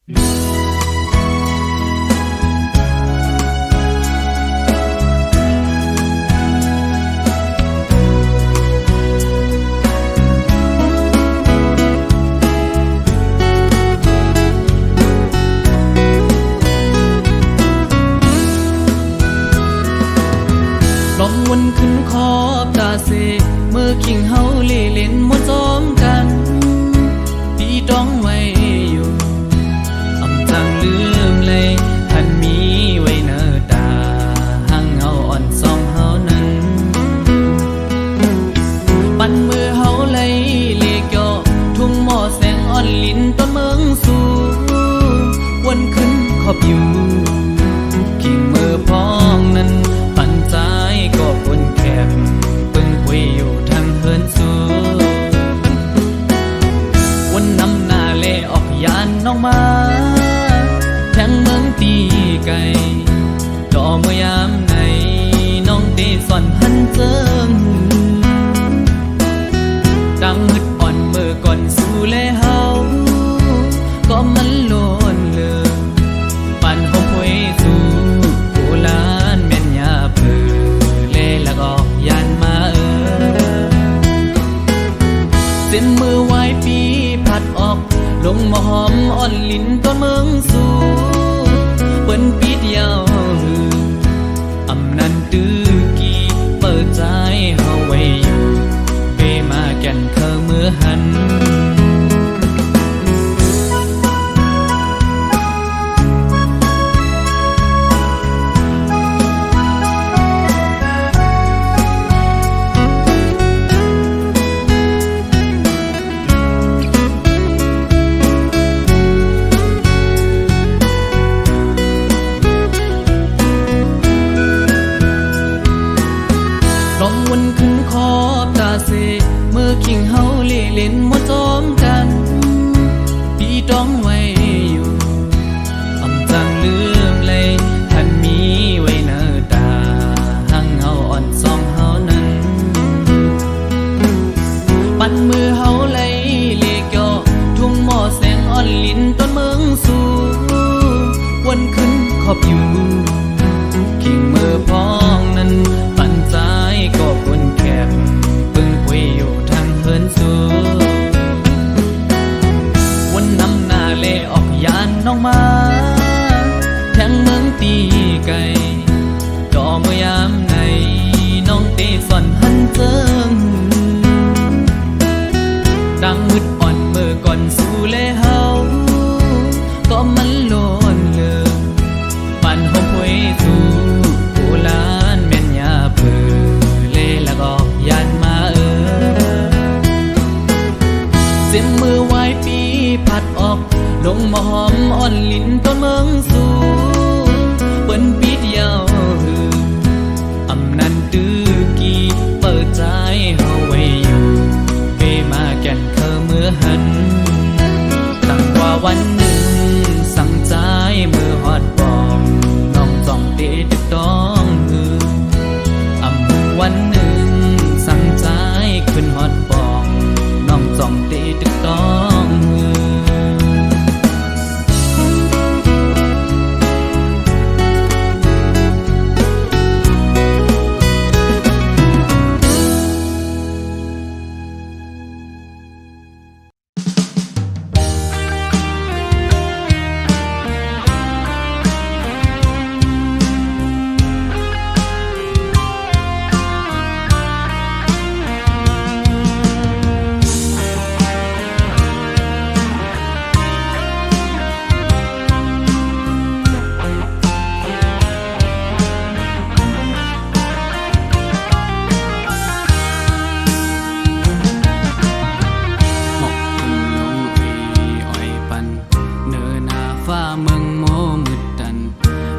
ลองวนขึ้นขอบตาเสเมื่อคิงเฮาเล่เล่นมวนซ้อมกันพี่ต้องไว้อยู่อำจังลืมเลยท่านมีไว้เนอตาหังเฮาอ่อนสองเฮานั้นปันมือเฮาไหลเลกย่อทุ่งหม้อแสงอ่อนลิ้นต้นเมืองสู่วนขึ้นขอบอยู่คิงมือพ้องนั้นปันใจก็บนแคบปึงคุยอยู่ทางเฮินสูวันนำหน้าเล่ออกยานน้องมาแทงเมืองตีไก่ดอเมื่อยามไหนน้องตีส่อนหันเจิงดังฮึดอ่อนเมื่อก่อนสู่เล่เฮาก็มันโลนเลือปันหงหวยสู่โบราณแม่นยาเผือเล่ละก็ยานมาเส้นมือไว้ปีพัดออกลงมาหอมอ่อนลิ้นต้นเมืองสู่เปิ้นปีเดียวอำนันตื้อกี่เปิดใจเฮาไว้อยู่เปมาแก่นเคอเมื่อหันลองวนขึ้นขอบตาเสเมื่อคิงเฮาเล่เล่นมวนซ้อมกันพี่ต้องไว้อยู่อำจังลืมเลยท่านมีไว้เนอตาหังเฮาอ่อนสองเฮานั้นปันมือเฮาไหลเลกย่อทุ่งหม้อแสงอ่อนลิ้นต้นเมืองสู่วนขึ้นขอบอยู่คิงมือพ้องนั้นปันใจก็บนแคบปึงคุยอยู่ทางเฮินสูวันนำหน้าเล่ออกยานน้องมาแทงเมืองตีไก่ดอเมื่อยามไหนน้องตีส่อนหันเจิงดังมืดอ่อนเมื่อก่อนสู่เล่เฮาก็มันโลนเลือปันหงหวยสู่โบราณแม่นยาเผือเล่ละก็ยานมาเส้นมือไว้ปีพัดออกลงมาหอมอ่อนลิ้นต้นเมืองสู่เปิ้นปีเดียวอำนันตื้อกี่เปิดใจเฮาไว้อยู่เปมาแก่นเคอเมื่อหันตั้งว่าวันหนึ่งสั่งใจมือฮอดบองน้องจ้องเตะตึกต้องวันหนึ่งสั่งใจขึ้นฮอดบองน้องจ้องเตะตึกต้อง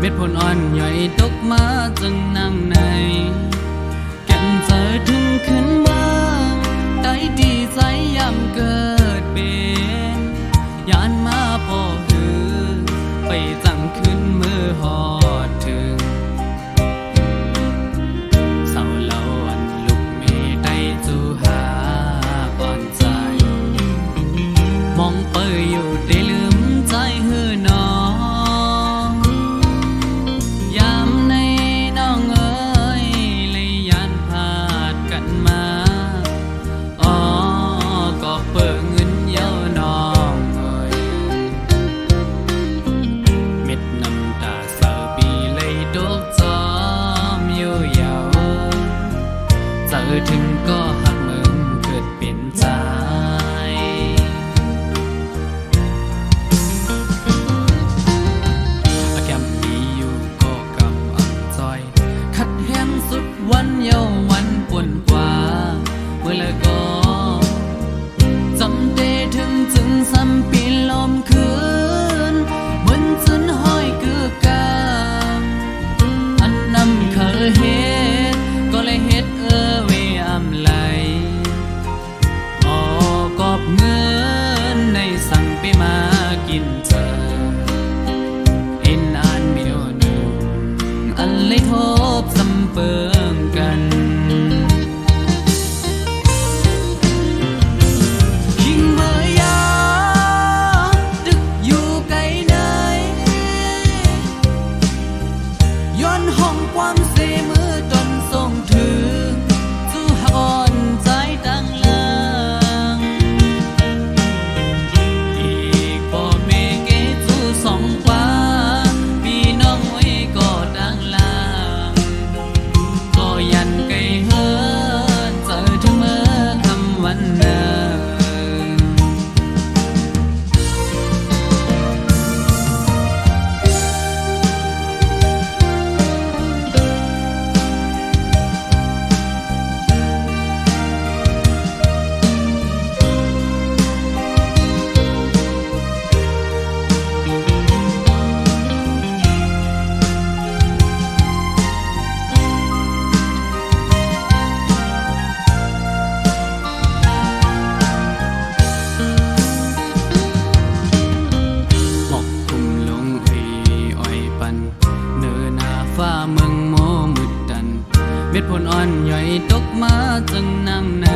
เม็ดผลอ่อนใหญ่ตกมาจึงน้ำในแก่นเจอถึงขึ้นมาได้ดีใจยามเกิดเป็นยานมาพอหือไปจังขึ้นมือหอดถึงเศร้าเล่าอันลุกเมได้จูหาก่อนใจมองเปยอยู่ได้ลืมใจหืน ปิงกันยิ่งเมื่อยามดึกอยู่ไกลไหนย้อนห้องความเสมือจนส่งถึงสู่อ่อนใจดังลางอีกบ่เมเกสู่สองฟ้าพี่น้องไว้ก็ดังลางก็ยันไกลเฮินเจอถึงเมื่อคำวันเนินหมอกคุมลงอ้อยปันเนื้อหน้าฟ้าเมืองโมมืดดันเม็ดผลอ่อนย่อยตกมาจึงน้ำใน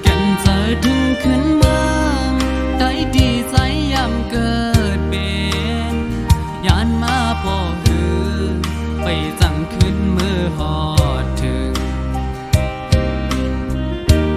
แก่นเจอถึงขึ้นเมืองได้ดีใจยามเกิดเป็นยานมาพอหือไปจังขึ้นมือหอดถึง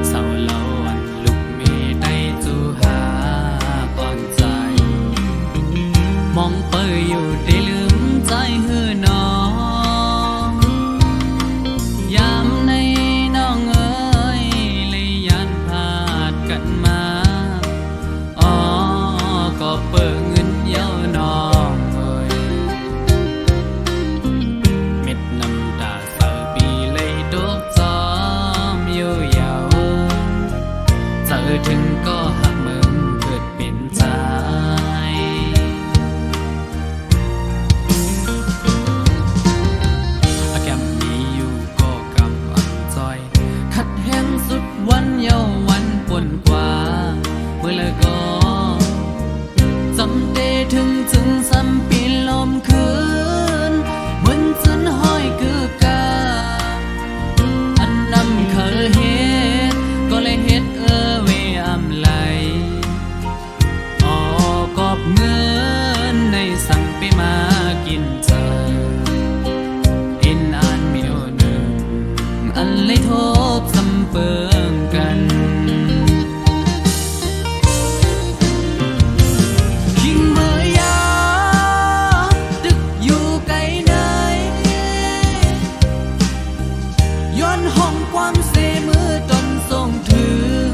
เศร้าเล่าอันลุกมีได้จูหาก่อนใจมองเปยอยู่ได้ลืมใจหือน้องยามในน้องเอ้ยเลยยันพาดกันมาอ๋อก็เปิดเงินเย้าน้องเอ้ยเม็ดน้ำตาเศร้าปีเลยดกจอมอยู่ยาวเจอถึงก็หักมึงเกิดเป็นใจอาแกมมีอยู่ก็กำอันจอยขัดแห้งสุดวันเยาวันปนกว่าเมื่อแล้วก็จำเดถึงจึงซ้ำปีลมคืนเหมือนจนห้อยคือกาอันนำเคยเฮ็ดก็เลยเฮ็ดเวอำไหลออกอบเงินในสั่งไปมากินเจอเห็นอ่านมีโอหนึ่งอันเลยทบสำเปิงกันยิ่งเมื่อยามดึกอยู่ไกลไหนย้อนห้องความเสมือจนส่งถึง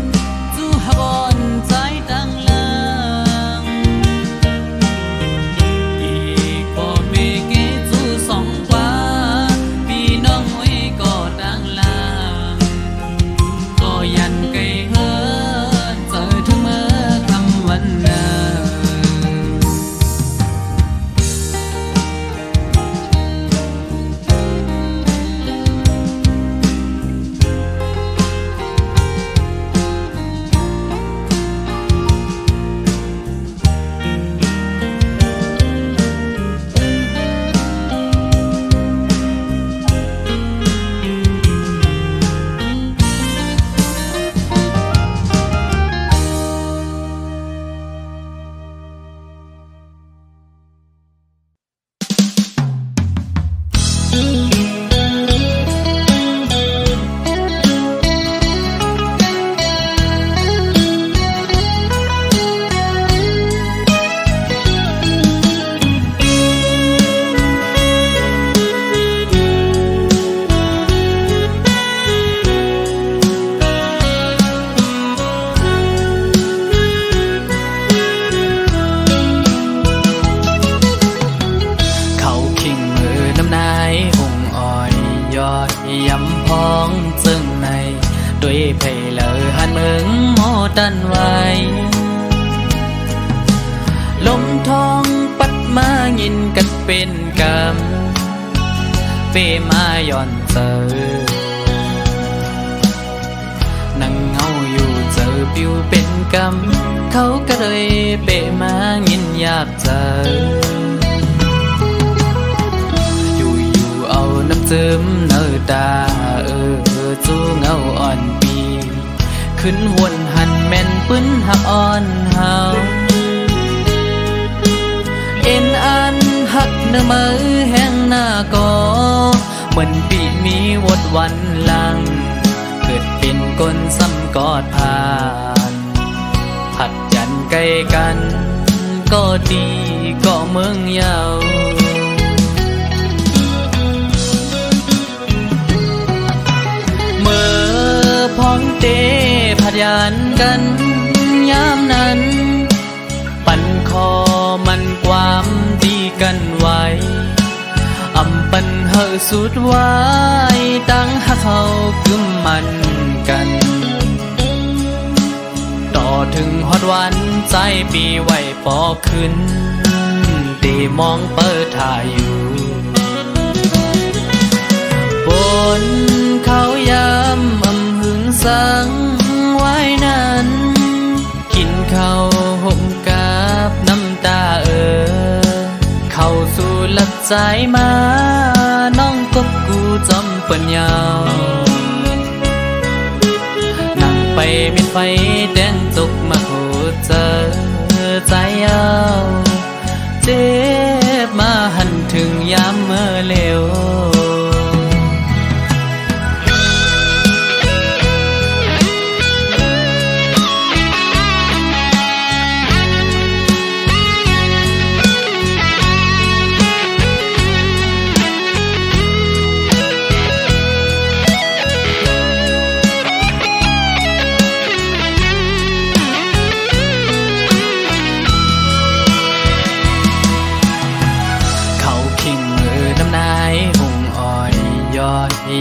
สู่อ่อนใจดังลางอีกบ่เมเกสู่สองฟ้าพี่น้องไว้ก็ดังลางก็ยันไกลเฮินเจอถึงเมื่อคำวันเนิน ตันไว้ลมทองปัดมายินกันเป็นกำเปมาย่อนเจอนั่งเงาอยู่เจอปิวเป็นกำเขาก็เลยเปมายินอยากเจออยู่เอาน้ำเจ ซึมเนอตาจูเงาอ่อนปีขึ้นหวนหันแม่นปื้นหักอ่อนเฮาเอ็นอันหักเนื้อมือแห้งหน้าก็เหมือนปีมีวดวันหลังเกิดเป็นก้นซ้ำกอดผ่านผัดยันใกล้กันก็ดีก็เมืองยาวเมื่อพ้องเตผัดยันกันยามนั้นปั่นคอมันความดีกันไว้อำปันเฮาสุดไว้ตั้งหักเขากึมมันกันต่อถึงฮอดวันใจปีไว้ปอขึ้นตีมองเปิดถ่ายอยู่บนเขายามอำหึงสังไว้นั้นกินข้าวห่มกับน้ำตาเข้าสู่หลับใจมาน้องกบกูจำปัญญาวนั่งไปมีไฟแดงตกมาโหเจอใจเอาเจ็บมาหันถึงยามเมื่อเลว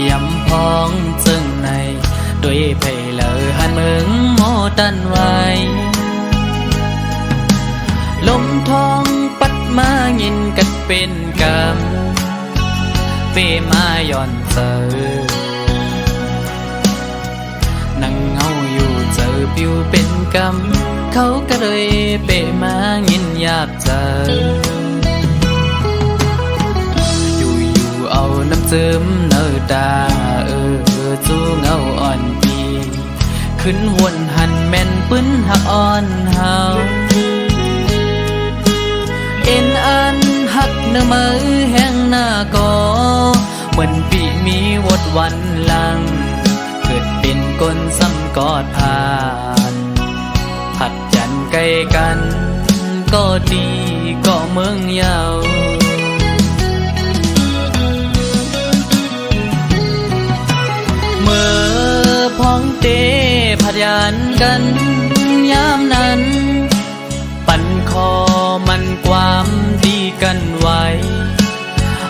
ยำพองซึ่งในด้วยไผ่เลอหันเมืองหมอตันไว้ลมทองปัดมายินกัดเป็นกำเปมาย่อนเจอนั่งเงาอยู่เจอปิวเป็นกำเขาก็เลยเปมายินอยากเจอเอาน้ำซึมเนอตาจูเงาอ่อนปีขึ้นหวนหันแม่นปื้นหักอ่อนเฮาเอ็นอันหักเนื้อมือแห้งหน้าก็เหมือนปีมีวดวันหลังเกิดเป็นก้นซ้ำกอดผ่านผัดยันใกล้กันก็ดีก็เมืองยาวเมื่อพ้องเตผัดยันกันยามนั้นปั่นคอมันความดีกันไว้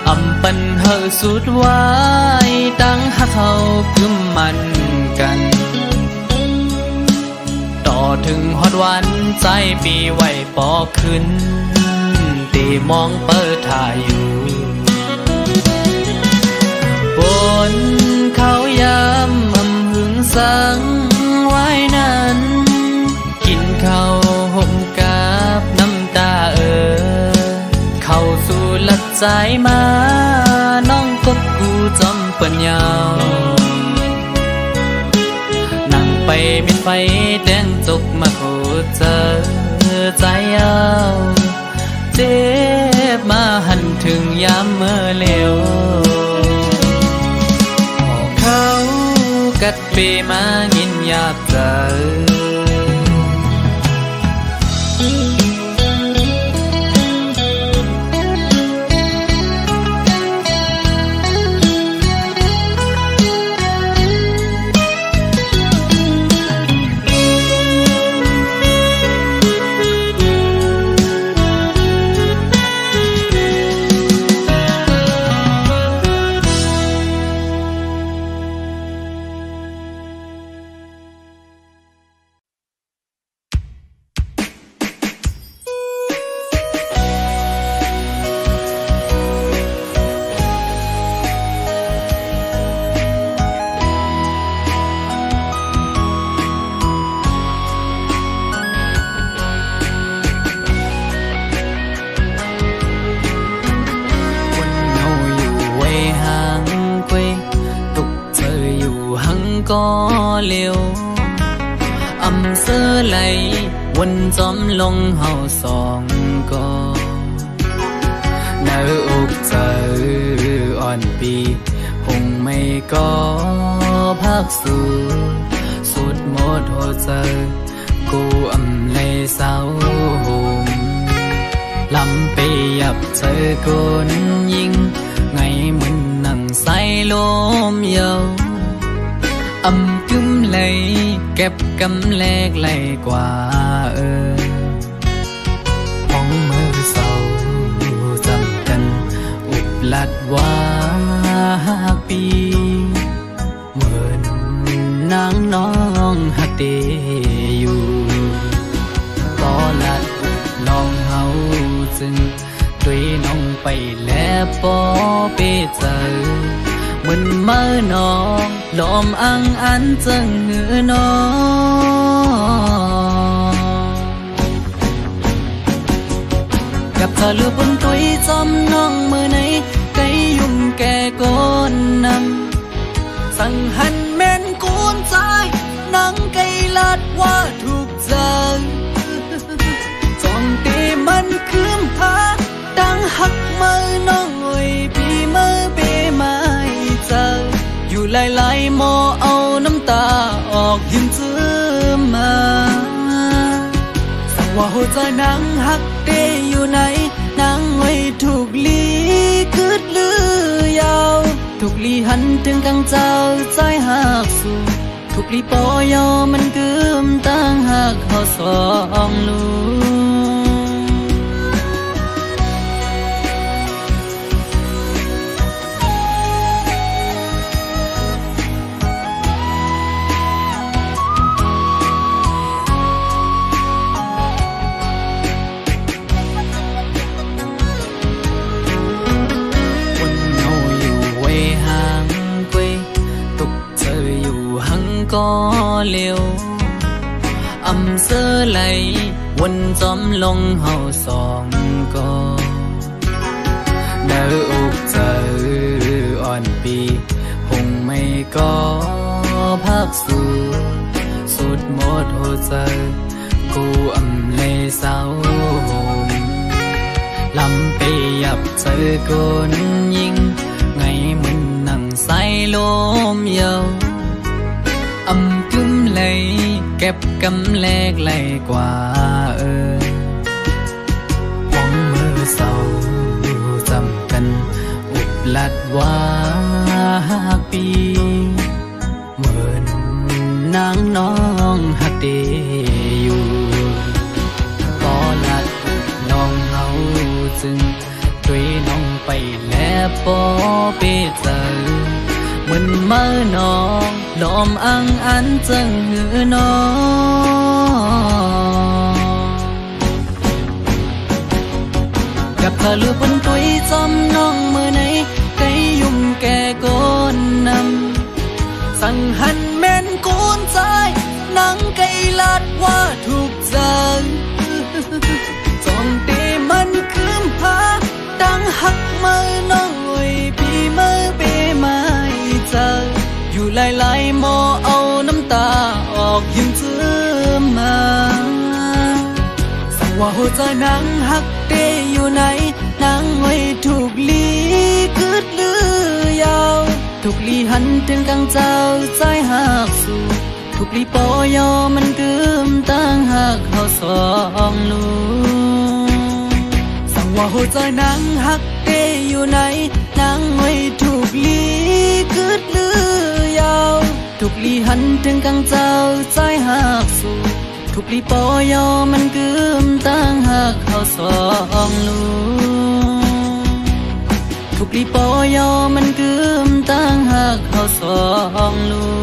อำปันเฮาสุดไว้ตั้งหักเขากึมมันกันต่อถึงฮอดวันใจปีไว้ปอขึ้นตีมองเปิดถ่ายอยู่บนเขายามอำหึงสังไว้นั้นกินข้าวห่มกับน้ำตาเข้าสู่หลับใจมาน้องกบกูจำปัญญาวนั่งไปมีไฟแดงจกมาโคเจอใจเอาเจ็บมาหันถึงยามเมื่อเลวเขากัดเปมายินอยากเจอ เร็วอำเสอไหลวนจอมลงเฮาสองก็เนื้ออกเจออ่อนปีคงไม่ก็พักสู่สุดหมดหัวใจกูอำเลยเศร้าห่มลำไปยับเจอคนยิงไงมึนนั่งใส่ลมเยาอำกึมเลยเก็บกำแลกไหลกว่าห้องมือเศร้าจำกันอุบลัดว่าปีเหมือนนางน้องหักเดอยู่ก็ลัดอุบลองเฮาจึงด้วยน้องไปแล้วปอเปเจอเหมือนเมื่อน้องลมอังอันจังเนื้อน้องกับเธอลือบนตุยจำน้องมือไหนไกยุ่มแก่ก้นนำสั่งหันแม่นกูนใจนังไกลัดว่าถูกใจจองตีมันคืมพาดังหักมือน้องไว้ปีมือเปมาเจออยู่หลายๆหมอเอาน้ำตาออกยิ้มจื้อมาสั่งว่าหัวใจนางหักเดอยู่ไหนนางไว้ถูกลีคืดลือยาวถูกลีหันถึงกังเจ้าใจหักสู่ถูกลีปอยอมันกึมตั้งหักเขาสองลูก็เร็วอำเสอไหลวนจอมลงเฮาสองก็เนื้ออกเจออ่อนปีคงไม่ก็พักสู่สุดหมดหัวใจกูอำเลยเศร้าห่มลำไปยับเจอคนยิงไงมึนนั่งใส่ลมเยาอำกึมเลยเก็บกำแลกไหลกว่าห้องมือเศร้าจำกันอุบลัดว่าปีเหมือนนางน้องหักเดอยู่ก็ลัดน้องเฮาจึงด้วยน้องไปแล้วปอเปเจอเหมือนเมื่อน้องลมอังอันจังเหือน้องกับเธอลือบนตุยจำน้องมือไหนไกยุ่มแก่ก้นนำสั่งหันแม่นกูนใจนังไกลัดว่าถูกใจจองตีมันคืมพาดังหักมือน้องไว้ปีมือเปมาเจออยู่หลายๆหมอเอาน้ำตาออกยิ้มจื้อมาสั่งว่าหัวใจนางหักเดอยู่ไหนนางไว้ถูกลีคืดลือยาวถูกลีหันถึงกังเจ้าใจหักสู่ถูกลีปอยอมันกึมตั้งหักเขาสองลูสั่งว่าหัวใจนางหักเดอยู่ไหนนางไว้ถูกลีคืดลือยาวถูกลีหันถึงกังเจ้าใจหักสู่ถูกลีปอยอมันกึมตั้งหักเขาสองลูถูกลีปอยอมันกึมตั้งหักเขาสองลู เ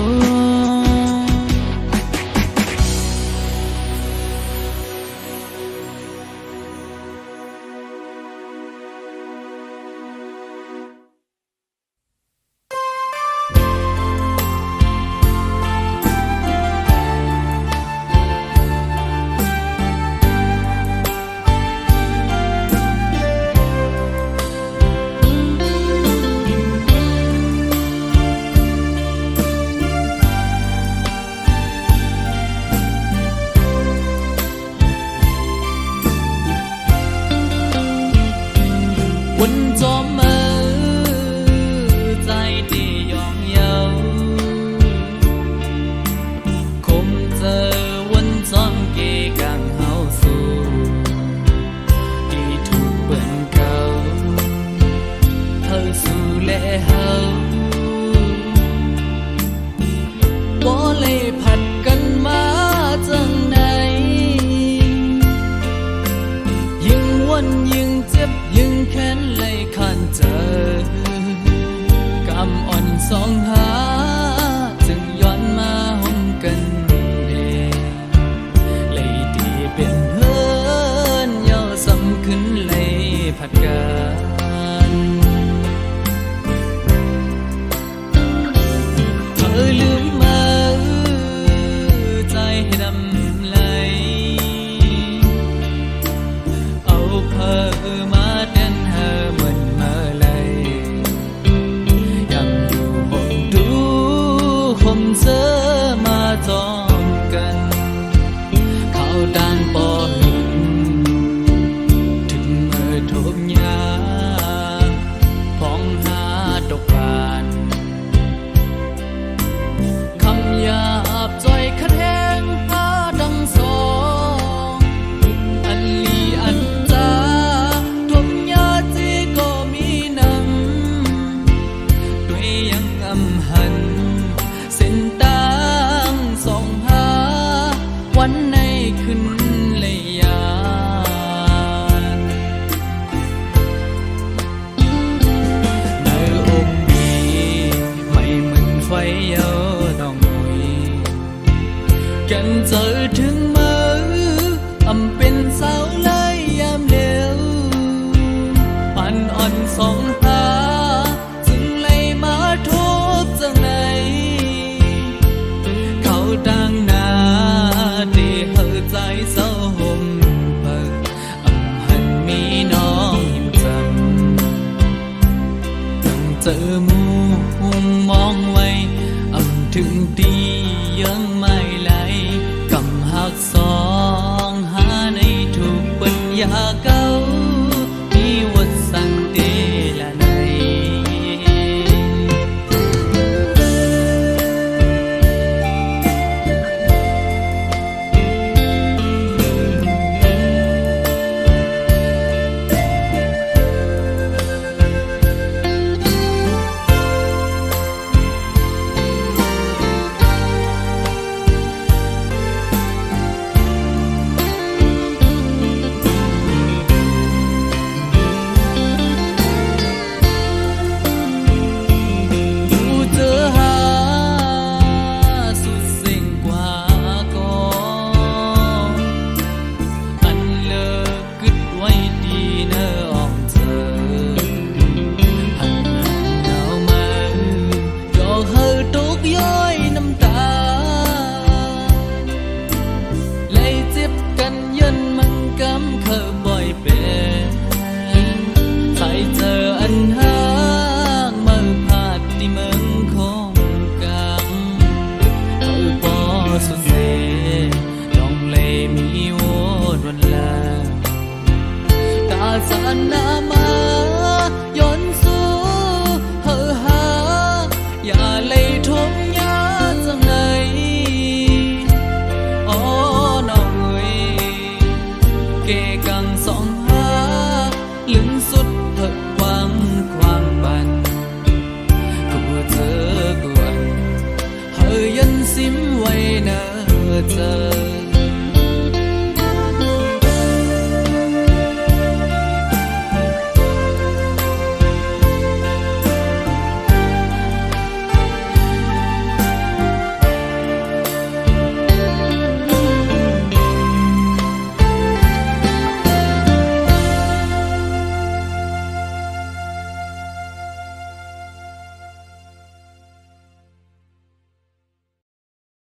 นยิ่งเจ็บยิ่งแค้นเลยข้านเจอกำอ่อนสองหาจึงย้อนมาห่มกันเองเลยดีเป็นเฮินย่อสำขึ้นเลยผัดกันเธอลืมมาใจให้ดำไหลเอาเพอมาเดินเธอเหมือนเมื่อไรยังอยู่ห่มดูห่มเสื้อมาจองกันเขาดังปอหึงถึงเมื่อทบยาพ้องหาตกบานคำหยาบจ่อยคัดแห้งพาดังสองอันลีอันจาทมยาจีก็มีนำด้วยยังอำหันเส้นตางสองหาวันในขึ้นเลยยานในองค์บีไม่เหมือนไฟเยาดองหนุ่ยกันเจอถึงมืออำเป็นสาวเลยยามเร็วปันอ่อนสองหาจึงเลยมาทุกจังไหนเขาดังหนาที่เฮอใจเศร้าห่มเปิดอำหันมีน้องยิ้มจำตั้งเจอหมูมองไว้อำถึงดียังไม่ไหลกำหักสองหาในทุกปัญญาเก่ามีวัดสันติละในสัน